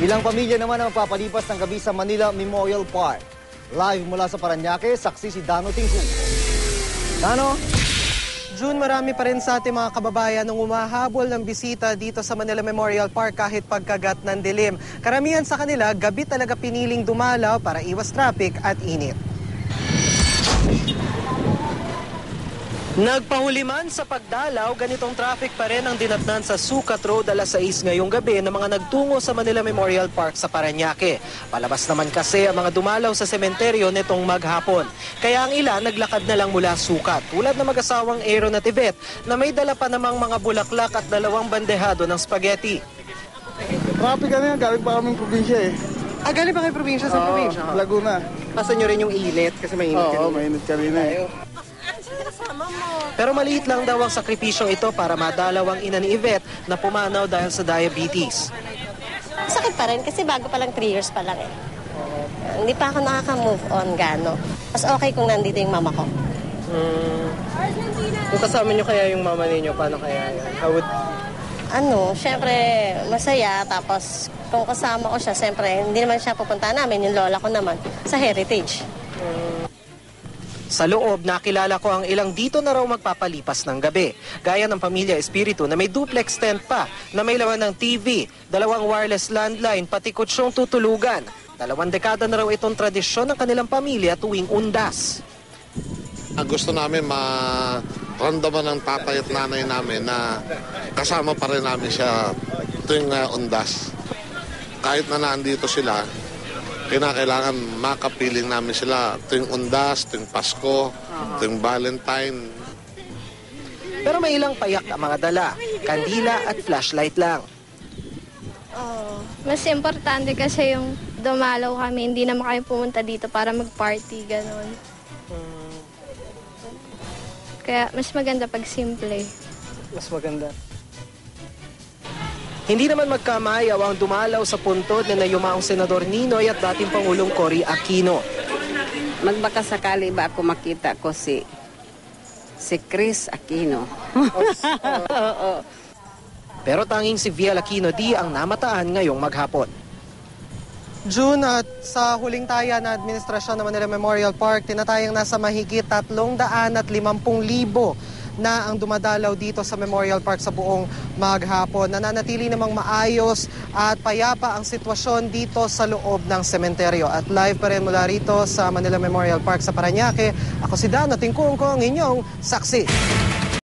Ilang pamilya naman ang magpapalipas ng gabi sa Manila Memorial Park. Live mula sa Parañaque, saksi si Dano Tingkung. Dano? June, marami pa rin sa ating mga kababayan nung umahabol ng bisita dito sa Manila Memorial Park kahit pagkagat ng dilim. Karamihan sa kanila, gabi talaga piniling dumalaw para iwas traffic at init. Nagpahuli man sa pagdalaw, ganitong traffic pa rin ang dinatnan sa Sukat Road alas 6 ngayong gabi ng mga nagtungo sa Manila Memorial Park sa Parañaque. Palabas naman kasi ang mga dumalaw sa sementeryo nitong maghapon. Kaya ang ilan naglakad na lang mula Sukat, tulad ng mag-asawang Aaron at Yvette na may dala pa namang mga bulaklak at 2 bandehado ng spaghetti. Traffic kanina, galing pa kaming probinsya eh. Galing ba kayo probinsya sa probinsya? Laguna. Pasan nyo rin yung init kasi mainit kanina. Oo, mainit kanina eh. Pero maliit lang daw ang sakripisyong ito para madalaw ang ina ni Yvette na pumanaw dahil sa diabetes. Sakit pa rin kasi bago pa lang 3 years pa lang eh. Hindi pa ako nakaka-move on gano. Mas okay kung nandito yung mama ko. Kung kasama nyo kaya yung mama ninyo, paano kaya yan? Syempre masaya. Tapos kung kasama ko siya, syempre hindi naman siya pupunta namin. Yung lola ko naman sa Heritage. Sa loob, nakilala ko ang ilang dito na raw magpapalipas ng gabi. Gaya ng pamilya Espiritu na may duplex tent pa, na may laman ng TV, 2 wireless landline, pati kutsyong tutulugan. 2 dekada na raw itong tradisyon ng kanilang pamilya tuwing undas. Ang gusto namin maramdaman ng tatay at nanay namin na kasama pa rin namin siya tuwing undas. Kahit na nandito sila, kinakailangan makapiling namin sila tuwing undas, tuwing Pasko, tuwing Valentine. Pero may ilang payak ang mga dala, kandila at flashlight lang. Mas importante kasi yung dumalaw kami, hindi naman kami pumunta dito para mag-party, gano'n. Kaya mas maganda pag simple. Mas maganda. Hindi naman magkamayaw ang dumalaw sa puntod na yumaong Senador Ninoy at dating Pangulong Cory Aquino. Magbaka sakali ba ako makita ko si Chris Aquino. Pero tanging si Viel Aquino di ang namataan ngayong maghapon. June, at sa huling taya na administrasyon ng Manila Memorial Park, tinatayang nasa mahigit 350,000 na ang dumadalaw dito sa Memorial Park sa buong maghapon. Nananatili namang maayos at payapa ang sitwasyon dito sa loob ng sementeryo. At live pa rin mula rito sa Manila Memorial Park sa Parañaque, ako si Dano Tingkung, ang inyong saksi.